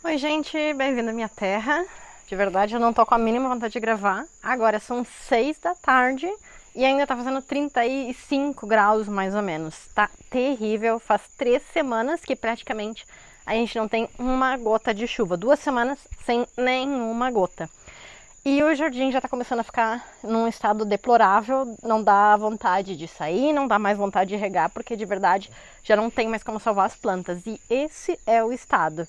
Oi, gente, bem-vindo à minha terra. De verdade, eu não tô com a mínima vontade de gravar. Agora são 6 da tarde e ainda tá fazendo 35 graus mais ou menos. Tá terrível. Faz 3 semanas que praticamente a gente não tem uma gota de chuva. 2 semanas sem nenhuma gota. E o jardim já tá começando a ficar num estado deplorável. Não dá vontade de sair, não dá mais vontade de regar, porque de verdade já não tem mais como salvar as plantas. E esse é o estado.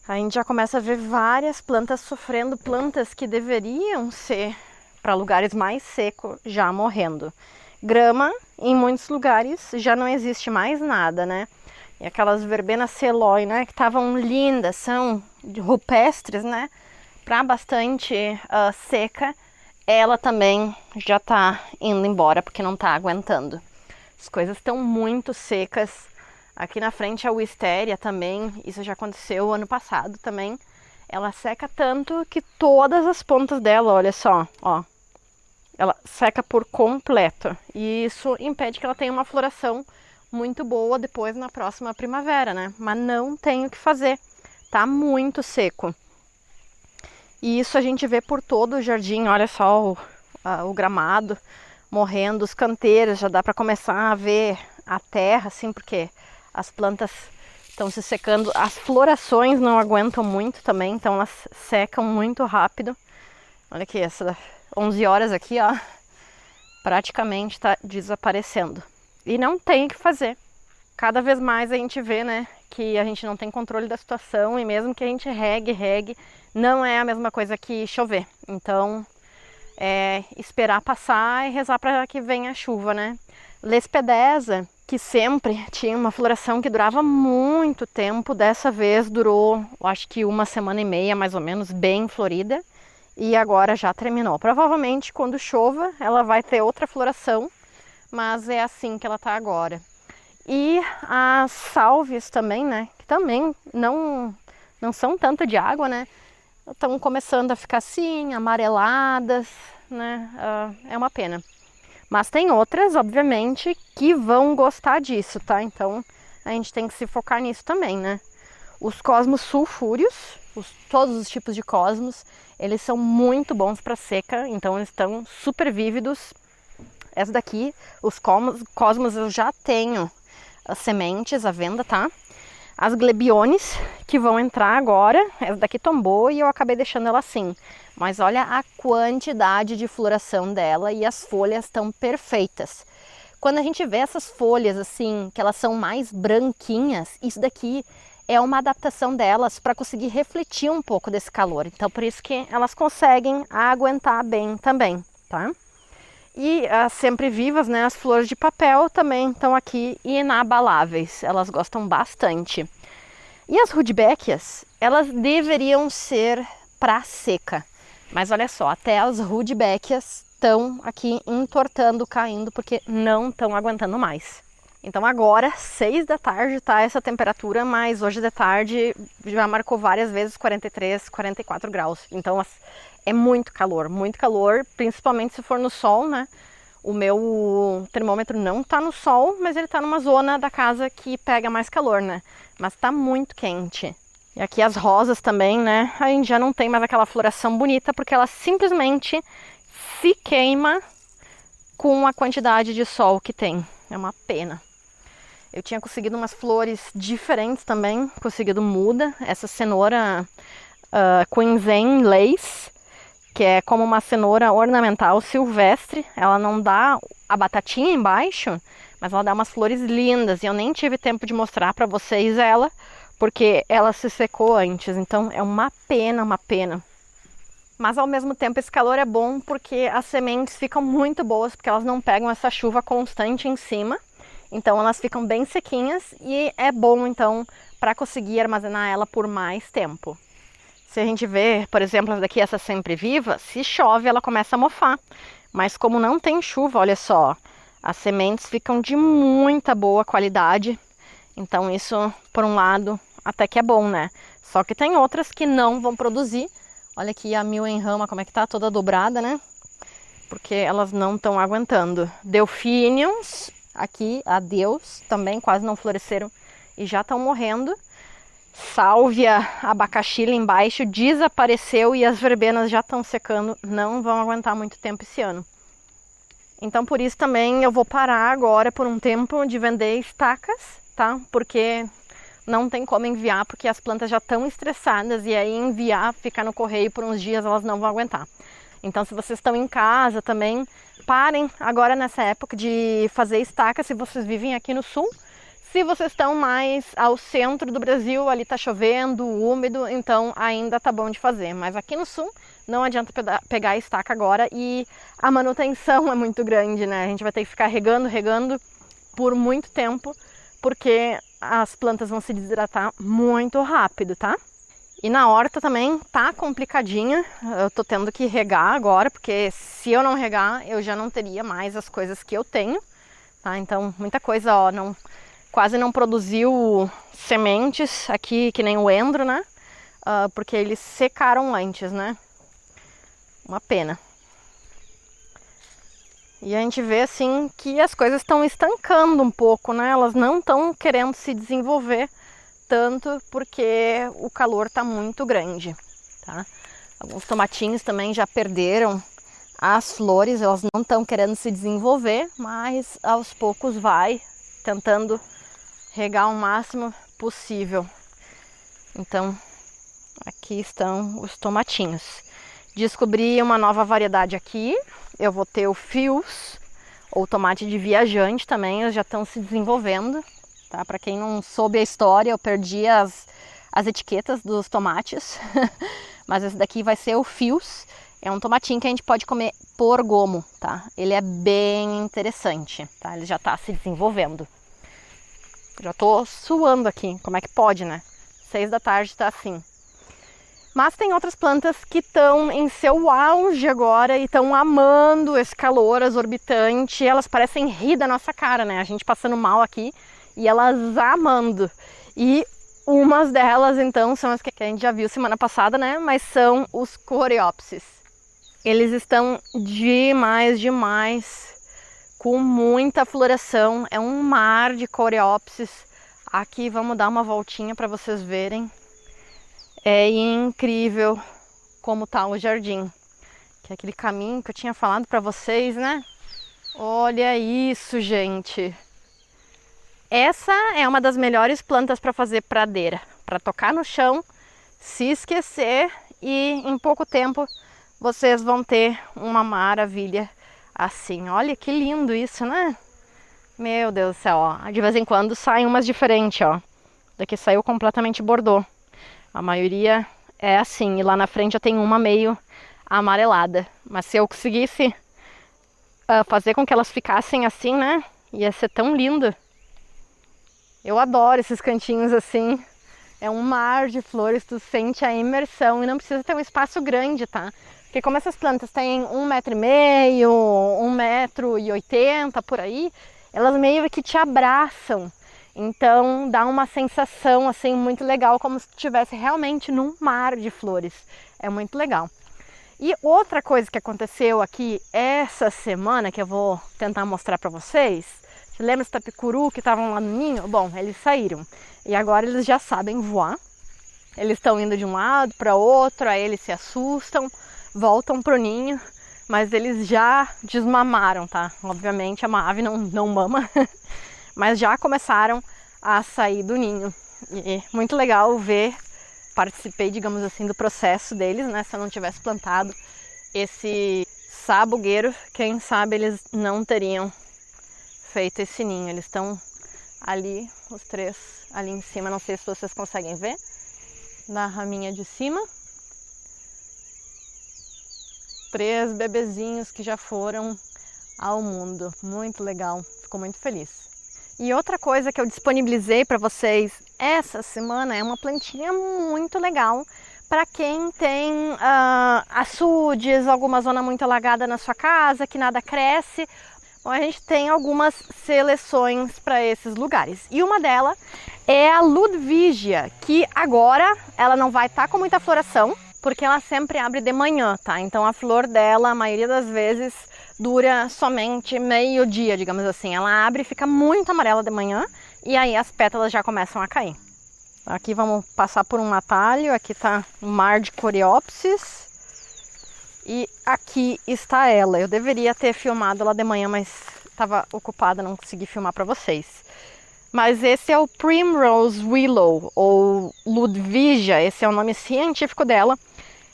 A gente já começa a ver várias plantas sofrendo, plantas que deveriam ser para lugares mais secos já morrendo. Grama, em muitos lugares já não existe mais nada, né? E aquelas verbenas selói, né, que estavam lindas, são rupestres, né? Para bastante seca, ela também já está indo embora porque não está aguentando. As coisas estão muito secas. Aqui na frente a wisteria também, isso já aconteceu ano passado também. Ela seca tanto que todas as pontas dela, olha só, ó, ela seca por completo. E isso impede que ela tenha uma floração muito boa depois na próxima primavera, né? Mas não tem o que fazer, tá muito seco. E isso a gente vê por todo o jardim, olha só o gramado morrendo, os canteiros, já dá para começar a ver a terra, assim, porque as plantas estão se secando. As florações não aguentam muito também, então elas secam muito rápido. Olha aqui, essa 11 horas aqui, ó, praticamente está desaparecendo. E não tem o que fazer. Cada vez mais a gente vê, né, que a gente não tem controle da situação e mesmo que a gente regue, não é a mesma coisa que chover. Então, esperar passar e rezar para que venha a chuva, né? Lespedeza, que sempre tinha uma floração que durava muito tempo, dessa vez durou, acho que 1 semana e meia, mais ou menos, bem florida, e agora já terminou. Provavelmente quando chova ela vai ter outra floração, mas é assim que ela tá agora. E as sálvias também, né, que também não são tanto de água, né, estão começando a ficar assim, amareladas, né, é uma pena. Mas tem outras, obviamente, que vão gostar disso, tá? Então a gente tem que se focar nisso também, né? Os cosmos sulfúreos, todos os tipos de cosmos, eles são muito bons para seca, então eles estão super vívidos. Essa daqui, os cosmos eu já tenho as sementes à venda, tá? As glebiones que vão entrar agora, essa daqui tombou e eu acabei deixando ela assim. Mas olha a quantidade de floração dela e as folhas estão perfeitas. Quando a gente vê essas folhas assim, que elas são mais branquinhas, isso daqui é uma adaptação delas para conseguir refletir um pouco desse calor. Então por isso que elas conseguem aguentar bem também, tá? E as sempre vivas, né, as flores de papel também estão aqui inabaláveis, elas gostam bastante. E as rudbeckias, elas deveriam ser para seca, mas olha só, até as rudbeckias estão aqui entortando, caindo, porque não estão aguentando mais. Então agora, 6 da tarde, tá essa temperatura, mas hoje de tarde já marcou várias vezes 43, 44 graus. Então é muito calor, principalmente se for no sol, né? O meu termômetro não tá no sol, mas ele tá numa zona da casa que pega mais calor, né? Mas tá muito quente. E aqui as rosas também, né? A gente já não tem mais aquela floração bonita, porque ela simplesmente se queima com a quantidade de sol que tem. É uma pena. Eu tinha conseguido umas flores diferentes também, conseguido muda. Essa cenoura Quinzane Lace, que é como uma cenoura ornamental silvestre. Ela não dá a batatinha embaixo, mas ela dá umas flores lindas. E eu nem tive tempo de mostrar para vocês ela, porque ela se secou antes. Então é uma pena, uma pena. Mas ao mesmo tempo esse calor é bom porque as sementes ficam muito boas, porque elas não pegam essa chuva constante em cima. Então elas ficam bem sequinhas e é bom então para conseguir armazenar ela por mais tempo. Se a gente vê, por exemplo, daqui essa sempre viva, se chove ela começa a mofar. Mas como não tem chuva, olha só, as sementes ficam de muita boa qualidade. Então isso, por um lado, até que é bom, né? Só que tem outras que não vão produzir. Olha aqui a mil em rama, como é que tá, toda dobrada, né? Porque elas não estão aguentando. Delphiniums, aqui, adeus, também quase não floresceram e já estão morrendo. Sálvia, abacaxi lá embaixo desapareceu e as verbenas já estão secando, não vão aguentar muito tempo esse ano. Então por isso também eu vou parar agora por um tempo de vender estacas, tá? Porque não tem como enviar, porque as plantas já estão estressadas e aí enviar, ficar no correio por uns dias, elas não vão aguentar. Então se vocês estão em casa também, parem agora nessa época de fazer estaca se vocês vivem aqui no sul. Se vocês estão mais ao centro do Brasil, ali tá chovendo, úmido, então ainda tá bom de fazer. Mas aqui no sul não adianta pegar a estaca agora e a manutenção é muito grande, né? A gente vai ter que ficar regando por muito tempo, porque as plantas vão se desidratar muito rápido, tá? E na horta também tá complicadinha, eu tô tendo que regar agora, porque se eu não regar, eu já não teria mais as coisas que eu tenho, tá? Então muita coisa, ó, quase não produziu sementes aqui, que nem o endro, né? Porque eles secaram antes, né? Uma pena. E a gente vê assim que as coisas estão estancando um pouco, né? Elas não estão querendo se desenvolver tanto porque o calor está muito grande, tá? Alguns tomatinhos também já perderam as flores, elas não estão querendo se desenvolver, mas aos poucos vai tentando regar o máximo possível. Então, aqui estão os tomatinhos. Descobri uma nova variedade aqui. Eu vou ter o Fius, ou tomate de viajante também, eles já estão se desenvolvendo. Tá? Para quem não soube a história, eu perdi as etiquetas dos tomates. Mas esse daqui vai ser o Fius. É um tomatinho que a gente pode comer por gomo, tá? Ele é bem interessante, tá? Ele já está se desenvolvendo. Já tô suando aqui, como é que pode, né? 6 da tarde tá assim. Mas tem outras plantas que estão em seu auge agora e estão amando esse calor exorbitante. Elas parecem rir da nossa cara, né? A gente passando mal aqui e elas amando. E umas delas, então, são as que a gente já viu semana passada, né? Mas são os Coreopsis. Eles estão demais, com muita floração, é um mar de Coreopsis. Aqui vamos dar uma voltinha para vocês verem. É incrível como tá o jardim, que é aquele caminho que eu tinha falado para vocês, né? Olha isso, gente. Essa é uma das melhores plantas para fazer pradeira, para tocar no chão, se esquecer e em pouco tempo vocês vão ter uma maravilha assim. Olha que lindo isso, né? Meu Deus do céu, ó. De vez em quando saem umas diferentes, ó. Daqui saiu completamente bordô. A maioria é assim, e lá na frente já tem uma meio amarelada. Mas se eu conseguisse fazer com que elas ficassem assim, né? Ia ser tão lindo. Eu adoro esses cantinhos assim. É um mar de flores, tu sente a imersão e não precisa ter um espaço grande, tá? Porque como essas plantas têm 1,5 m, 1,80 m por aí, elas meio que te abraçam. Então dá uma sensação assim muito legal, como se estivesse realmente num mar de flores. É muito legal. E outra coisa que aconteceu aqui essa semana, que eu vou tentar mostrar para vocês. Você lembra os tapicuru que estavam lá no ninho? Bom, eles saíram. E agora eles já sabem voar. Eles estão indo de um lado para outro, aí eles se assustam, voltam pro ninho, mas eles já desmamaram, tá? Obviamente a ave não mama, mas já começaram a sair do ninho. E muito legal ver, participei, digamos assim, do processo deles, né? Se eu não tivesse plantado esse sabugueiro, quem sabe eles não teriam feito esse ninho. Eles estão ali, os 3 ali em cima, não sei se vocês conseguem ver, na raminha de cima. 3 bebezinhos que já foram ao mundo. Muito legal, fico muito feliz. E outra coisa que eu disponibilizei para vocês essa semana é uma plantinha muito legal para quem tem açudes, alguma zona muito alagada na sua casa, que nada cresce. Bom, a gente tem algumas seleções para esses lugares. E uma delas é a Ludwigia, que agora ela não vai estar com muita floração, porque ela sempre abre de manhã, tá? Então a flor dela, a maioria das vezes, dura somente meio-dia, digamos assim. Ela abre e fica muito amarela de manhã, e aí as pétalas já começam a cair. Aqui vamos passar por um atalho, aqui tá um mar de coreópsis. E aqui está ela. Eu deveria ter filmado lá de manhã, mas estava ocupada, não consegui filmar para vocês. Mas esse é o Primrose Willow, ou Ludwigia, esse é o nome científico dela.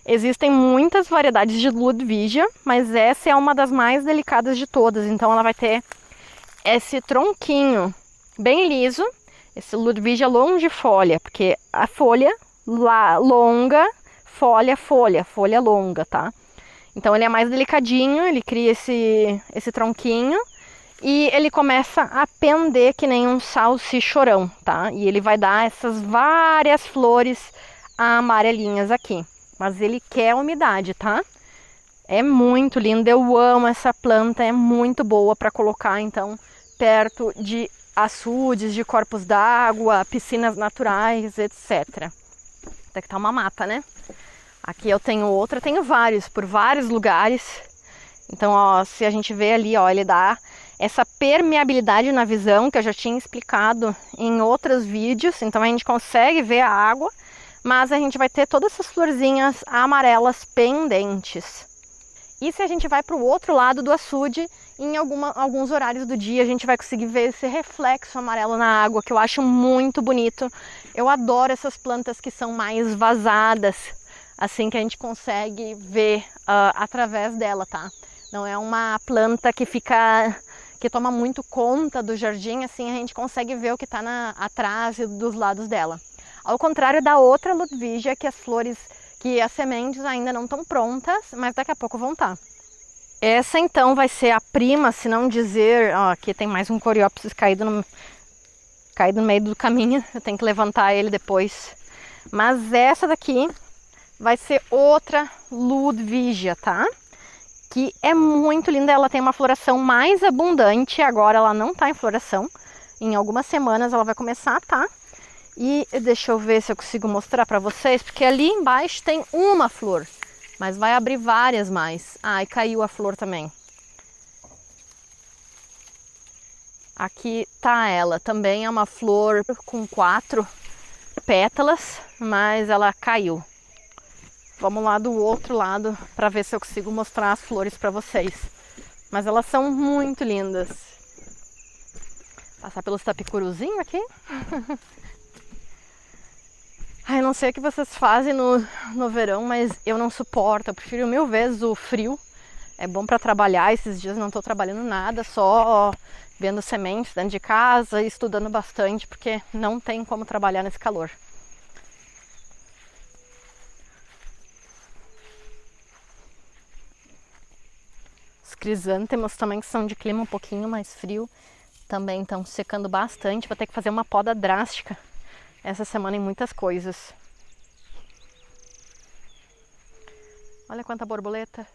Existem muitas variedades de Ludwigia, mas essa é uma das mais delicadas de todas. Então ela vai ter esse tronquinho bem liso, esse Ludwigia longifolia, porque a folha longa, folha longa, tá? Então ele é mais delicadinho, ele cria esse tronquinho e ele começa a pender que nem um salsichorão, tá? E ele vai dar essas várias flores amarelinhas aqui. Mas ele quer umidade, tá? É muito lindo, eu amo essa planta, é muito boa para colocar então perto de açudes, de corpos d'água, piscinas naturais, etc. Até que tá uma mata, né? Aqui eu tenho outra, tenho vários, por vários lugares. Então, ó, se a gente vê ali, ó, ele dá essa permeabilidade na visão, que eu já tinha explicado em outros vídeos. Então a gente consegue ver a água, mas a gente vai ter todas essas florzinhas amarelas pendentes. E se a gente vai para o outro lado do açude, em alguns horários do dia a gente vai conseguir ver esse reflexo amarelo na água, que eu acho muito bonito. Eu adoro essas plantas que são mais vazadas, assim que a gente consegue ver através dela, tá? Não é uma planta que toma muito conta do jardim, assim a gente consegue ver o que está atrás e dos lados dela. Ao contrário da outra Ludwigia, que as sementes ainda não estão prontas, mas daqui a pouco vão estar. Essa então vai ser a prima, se não dizer, ó, aqui tem mais um coreópsis caído no meio do caminho, eu tenho que levantar ele depois. Mas essa daqui vai ser outra Ludwigia, tá? Que é muito linda, ela tem uma floração mais abundante, agora ela não tá em floração, em algumas semanas ela vai começar a tá. E deixa eu ver se eu consigo mostrar pra vocês, porque ali embaixo tem uma flor, mas vai abrir várias mais. Ah, e caiu a flor também. Aqui tá ela, também é uma flor com 4 pétalas, mas ela caiu. Vamos lá do outro lado para ver se eu consigo mostrar as flores para vocês. Mas elas são muito lindas. Passar pelos tapicuruzinhos aqui. Ai, não sei o que vocês fazem no verão, mas eu não suporto. Eu prefiro 1000 vezes o frio. É bom para trabalhar. Esses dias não estou trabalhando nada, só vendo sementes dentro de casa e estudando bastante, porque não tem como trabalhar nesse calor. Os crisântemos também, que são de clima um pouquinho mais frio, também estão secando bastante. Vou ter que fazer uma poda drástica essa semana em muitas coisas. Olha quanta borboleta.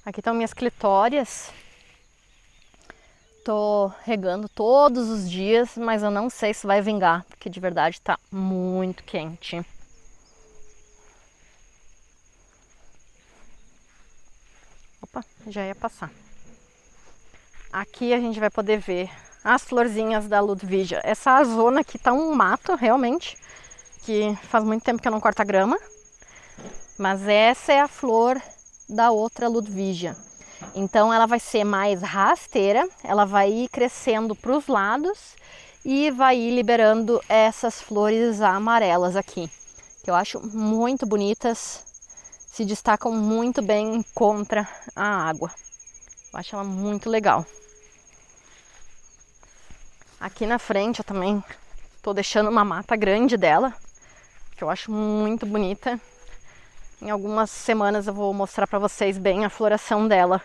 Aqui estão minhas clitórias. Tô regando todos os dias, mas eu não sei se vai vingar, porque de verdade tá muito quente. Opa, já ia passar. Aqui a gente vai poder ver as florzinhas da Ludwigia. Essa zona aqui tá um mato, realmente, que faz muito tempo que eu não corto a grama. Mas essa é a flor da outra Ludwigia. Então ela vai ser mais rasteira, ela vai ir crescendo para os lados e vai ir liberando essas flores amarelas aqui, que eu acho muito bonitas, se destacam muito bem contra a água. Eu acho ela muito legal. Aqui na frente eu também estou deixando uma mata grande dela, que eu acho muito bonita. Em algumas semanas eu vou mostrar para vocês bem a floração dela.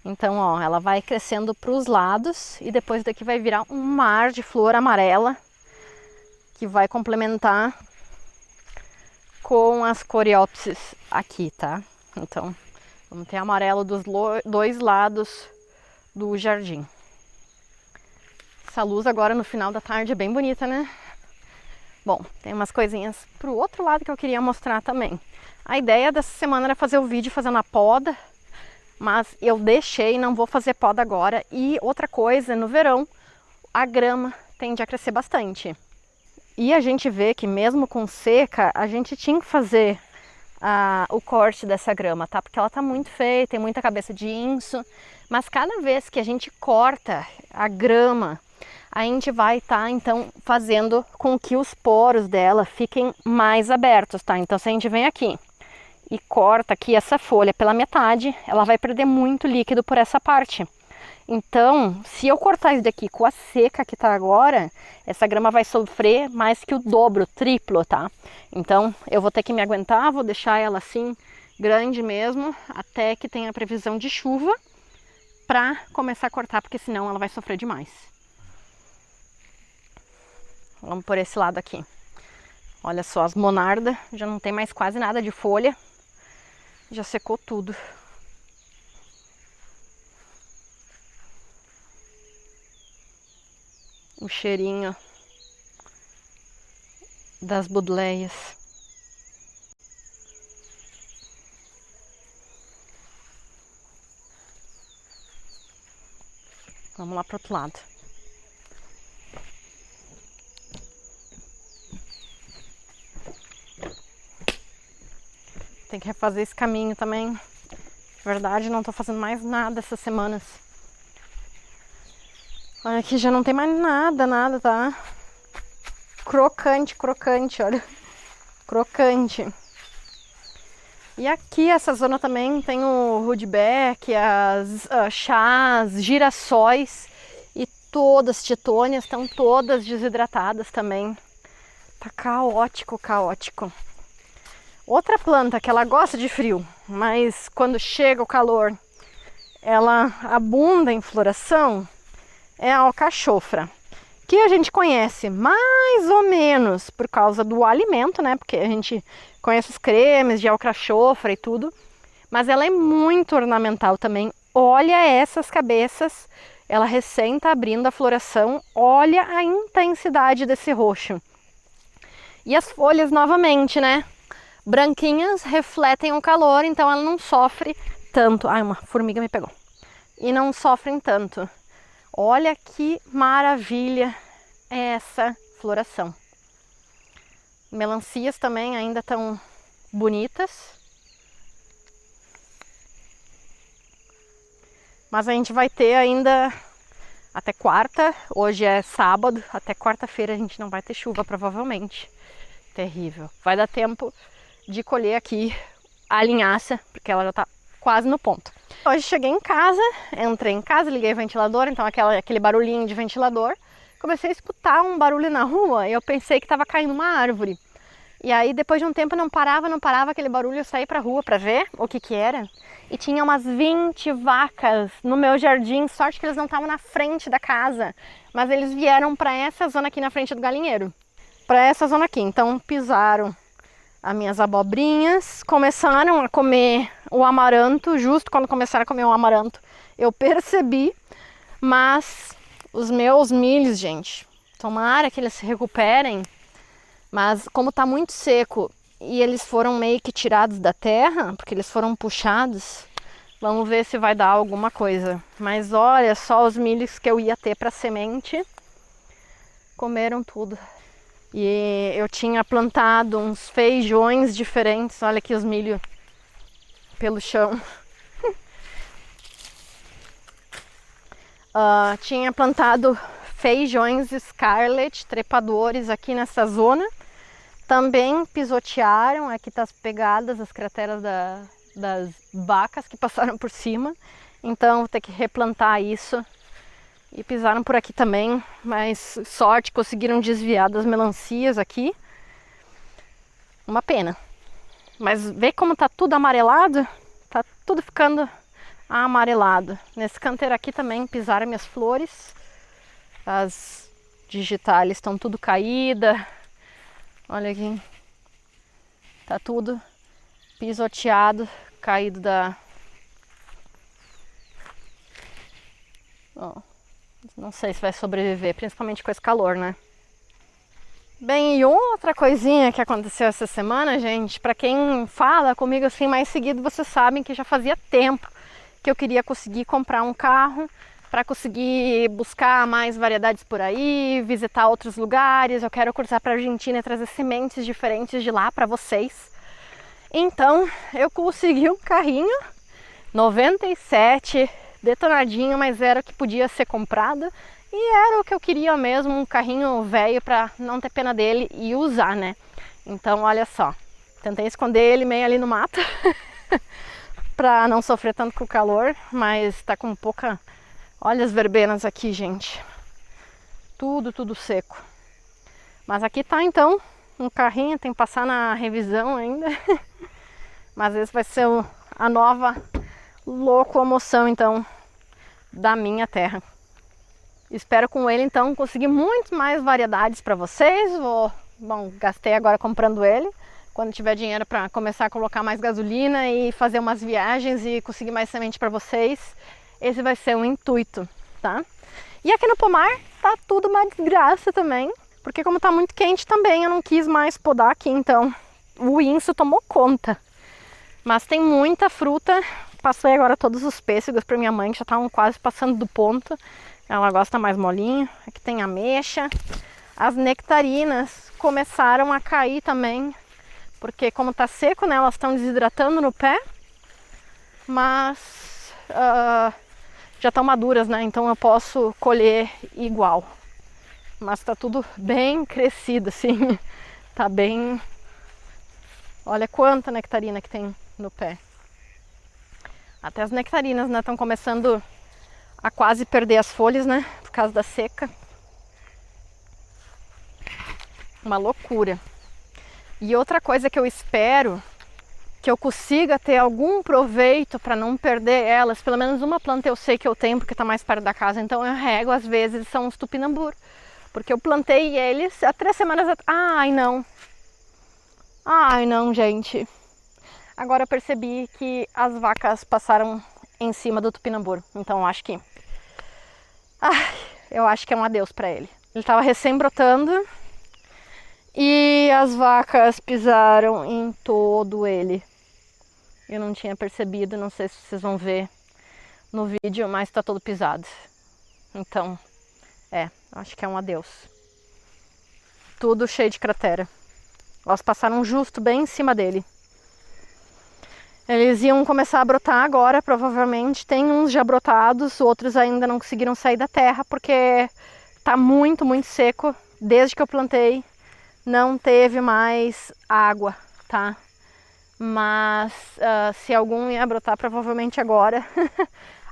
Então, ó, ela vai crescendo para os lados e depois daqui vai virar um mar de flor amarela que vai complementar com as coreópsis aqui, tá? Então, vamos ter amarelo dos dois lados do jardim. Essa luz agora no final da tarde é bem bonita, né? Bom, tem umas coisinhas pro outro lado que eu queria mostrar também. A ideia dessa semana era fazer o vídeo fazendo a poda mas eu deixei, não vou fazer poda agora. E outra coisa, no verão, a grama tende a crescer bastante. E a gente vê que mesmo com seca, a gente tinha que fazer o corte dessa grama, tá? Porque ela tá muito feia, tem muita cabeça de inso. Mas cada vez que a gente corta a grama, a gente vai estar, então, fazendo com que os poros dela fiquem mais abertos, tá? Então, se a gente vem aqui e corta aqui essa folha pela metade, ela vai perder muito líquido por essa parte. Então, se eu cortar isso daqui com a seca que tá agora, essa grama vai sofrer mais que o dobro, o triplo, tá? Então, eu vou ter que me aguentar, vou deixar ela assim, grande mesmo, até que tenha previsão de chuva, pra começar a cortar, porque senão ela vai sofrer demais. Vamos por esse lado aqui. Olha só, as monardas, já não tem mais quase nada de folha, já secou tudo. O cheirinho das budleias. Vamos lá pro outro lado. Tem que refazer esse caminho também. Na verdade, não tô fazendo mais nada essas semanas. Olha aqui, já não tem mais nada, tá? Crocante, olha. Crocante. E aqui, essa zona também tem o rudbeckia, as chás, girassóis. E todas as titônias estão todas desidratadas também. Tá caótico. Outra planta que ela gosta de frio, mas quando chega o calor, ela abunda em floração, é a alcachofra, que a gente conhece mais ou menos por causa do alimento, né? Porque a gente conhece os cremes de alcachofra e tudo, mas ela é muito ornamental também. Olha essas cabeças, ela recém tá abrindo a floração, olha a intensidade desse roxo. E as folhas novamente, né? Branquinhas, refletem o calor, então ela não sofre tanto. Ai, uma formiga me pegou. E não sofrem tanto. Olha que maravilha essa floração. Melancias também ainda estão bonitas. Mas a gente vai ter ainda até quarta. Hoje é sábado, até quarta-feira a gente não vai ter chuva provavelmente. Terrível. Vai dar tempo de colher aqui a linhaça, porque ela já tá quase no ponto. Hoje cheguei em casa, entrei em casa, liguei o ventilador, então aquele barulhinho de ventilador. Comecei a escutar um barulho na rua e eu pensei que estava caindo uma árvore. E aí depois de um tempo não parava aquele barulho, eu saí pra rua pra ver o que era. E tinha umas 20 vacas no meu jardim, sorte que eles não estavam na frente da casa, mas eles vieram para essa zona aqui na frente do galinheiro. Para essa zona aqui, então pisaram as minhas abobrinhas, começaram a comer o amaranto, justo quando começaram a comer o amaranto, eu percebi, mas os meus milhos, gente, tomara que eles se recuperem, mas como tá muito seco e eles foram meio que tirados da terra, porque eles foram puxados, vamos ver se vai dar alguma coisa. Mas olha só os milhos que eu ia ter para semente, comeram tudo. E eu tinha plantado uns feijões diferentes, olha aqui os milho pelo chão. Tinha plantado feijões Scarlet, trepadores aqui nessa zona. Também pisotearam, aqui tá as pegadas, as crateras das vacas que passaram por cima. Então vou ter que replantar isso. E pisaram por aqui também, mas sorte, conseguiram desviar das melancias aqui. Uma pena. Mas vê como tá tudo amarelado? Tá tudo ficando amarelado. Nesse canteiro aqui também pisaram minhas flores. As digitales estão tudo caídas. Olha aqui. Tá tudo pisoteado, caído da... Ó. Não sei se vai sobreviver, principalmente com esse calor, né? Bem, e outra coisinha que aconteceu essa semana, gente, para quem fala comigo assim mais seguido, vocês sabem que já fazia tempo que eu queria conseguir comprar um carro para conseguir buscar mais variedades por aí, visitar outros lugares. Eu quero cruzar para a Argentina e trazer sementes diferentes de lá para vocês. Então eu consegui um carrinho 97, detonadinho, mas era o que podia ser comprado e era o que eu queria mesmo, um carrinho velho para não ter pena dele e usar, né? Então olha só, tentei esconder ele meio ali no mato para não sofrer tanto com o calor, mas tá com pouca... Olha as verbenas aqui, gente, tudo seco. Mas aqui tá então um carrinho, tem que passar na revisão ainda. Mas esse vai ser a nova locomoção então da minha terra. Espero com ele então conseguir muito mais variedades para vocês. Bom, gastei agora comprando ele. Quando tiver dinheiro para começar a colocar mais gasolina e fazer umas viagens e conseguir mais semente para vocês, esse vai ser o intuito, tá? E aqui no pomar tá tudo uma desgraça também, porque como tá muito quente também, eu não quis mais podar aqui, então o inso tomou conta. Mas tem muita fruta. Passei agora todos os pêssegos para minha mãe, que já estavam quase passando do ponto. Ela gosta mais molinho. Aqui tem ameixa. As nectarinas começaram a cair também, porque como tá seco, né, elas estão desidratando no pé. Mas já estão maduras, né, então eu posso colher igual. Mas tá tudo bem crescido, assim. Tá bem... Olha quanta nectarina que tem no pé. Até as nectarinas, né, estão começando a quase perder as folhas, né, por causa da seca. Uma loucura. E outra coisa que eu espero que eu consiga ter algum proveito para não perder elas, pelo menos uma planta eu sei que eu tenho porque está mais perto da casa, então eu rego às vezes, são os tupinambur, porque eu plantei eles há 3 semanas atrás. Ai não, gente. Agora eu percebi que as vacas passaram em cima do tupinambur, então eu acho que é um adeus para ele. Ele estava recém-brotando e as vacas pisaram em todo ele. Eu não tinha percebido, não sei se vocês vão ver no vídeo, mas está todo pisado. Então, acho que é um adeus. Tudo cheio de cratera. Elas passaram justo bem em cima dele. Eles iam começar a brotar agora, provavelmente. Tem uns já brotados, outros ainda não conseguiram sair da terra, porque tá muito seco. Desde que eu plantei, não teve mais água, tá? Mas se algum ia brotar, provavelmente agora.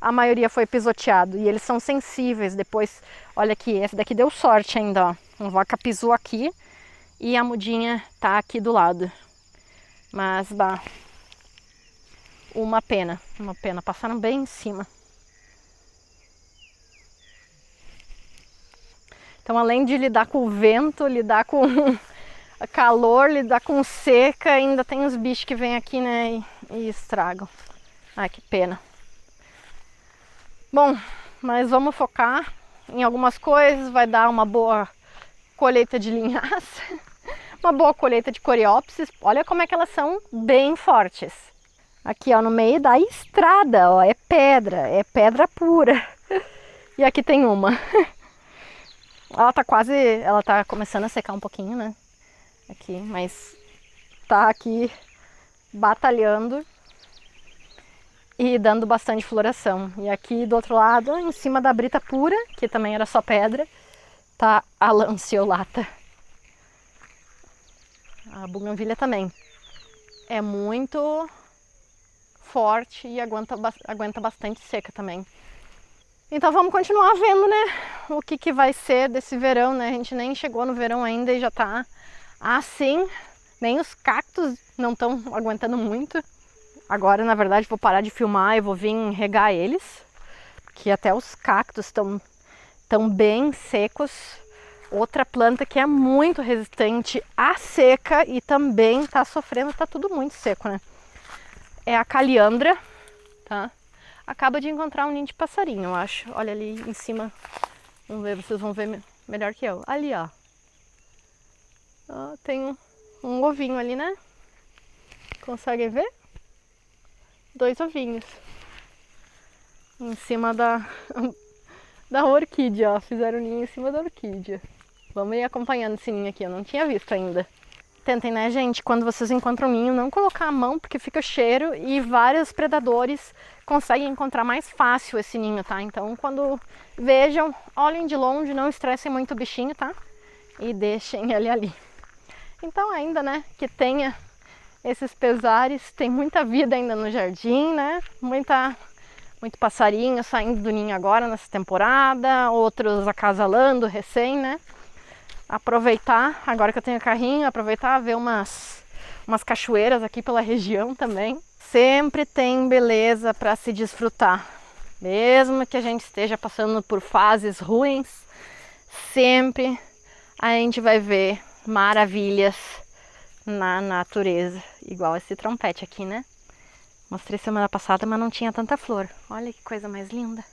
A maioria foi pisoteado e eles são sensíveis. Depois, olha aqui, esse daqui deu sorte ainda, ó. Uma vaca pisou aqui e a mudinha tá aqui do lado. Mas, uma pena, passaram bem em cima. Então, além de lidar com o vento, lidar com calor, lidar com seca, ainda tem os bichos que vêm aqui, né, e estragam. Ai, que pena. Bom, mas vamos focar em algumas coisas. Vai dar uma boa colheita de linhaça, uma boa colheita de coreópsis. Olha como é que elas são bem fortes. Aqui, ó, no meio da estrada, ó, é pedra pura. E aqui tem uma. Ela tá começando a secar um pouquinho, né? Aqui, mas tá aqui batalhando e dando bastante floração. E aqui do outro lado, em cima da brita pura, que também era só pedra, tá a lanceolata. A buganvília também é muito forte e aguenta bastante seca também. Então vamos continuar vendo, né, o que vai ser desse verão, né? A gente nem chegou no verão ainda e já tá assim. Nem os cactos não estão aguentando muito. Agora, na verdade, vou parar de filmar e vou vir regar eles, porque até os cactos estão bem secos. Outra planta que é muito resistente à seca e também está sofrendo, tá tudo muito seco, né? É a caliandra, tá? Acaba de encontrar um ninho de passarinho, eu acho. Olha ali em cima. Vamos ver, vocês vão ver melhor que eu. Ali, ó. Tem um ovinho ali, né? Conseguem ver? 2 ovinhos. em cima da orquídea, ó. Fizeram ninho em cima da orquídea. Vamos ir acompanhando esse ninho aqui, eu não tinha visto ainda. Tentem, né, gente, quando vocês encontram um ninho, não colocar a mão, porque fica cheiro e vários predadores conseguem encontrar mais fácil esse ninho, tá? Então, quando vejam, olhem de longe, não estressem muito o bichinho, tá? E deixem ele ali. Então, ainda, né, que tenha esses pesares, tem muita vida ainda no jardim, né? Muito passarinho saindo do ninho agora nessa temporada, outros acasalando recém, né? Aproveitar, agora que eu tenho carrinho, aproveitar ver umas cachoeiras aqui pela região também. Sempre tem beleza para se desfrutar. Mesmo que a gente esteja passando por fases ruins, sempre a gente vai ver maravilhas na natureza. Igual esse trompete aqui, né? Mostrei semana passada, mas não tinha tanta flor. Olha que coisa mais linda.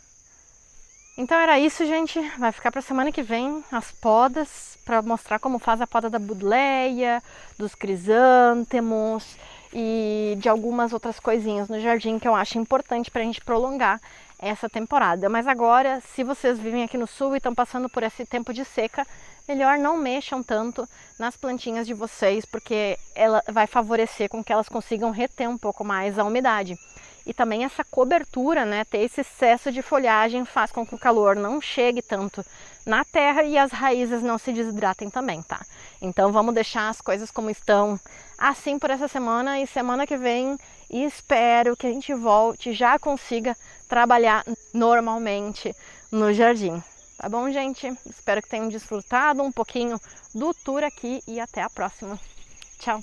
Então era isso, gente. Vai ficar para semana que vem as podas, para mostrar como faz a poda da budleia, dos crisântemos e de algumas outras coisinhas no jardim que eu acho importante para a gente prolongar essa temporada. Mas agora, se vocês vivem aqui no sul e estão passando por esse tempo de seca, melhor não mexam tanto nas plantinhas de vocês, porque ela vai favorecer com que elas consigam reter um pouco mais a umidade. E também essa cobertura, né, ter esse excesso de folhagem faz com que o calor não chegue tanto na terra e as raízes não se desidratem também, tá? Então vamos deixar as coisas como estão assim por essa semana, e semana que vem espero que a gente volte e já consiga trabalhar normalmente no jardim. Tá bom, gente? Espero que tenham desfrutado um pouquinho do tour aqui e até a próxima. Tchau!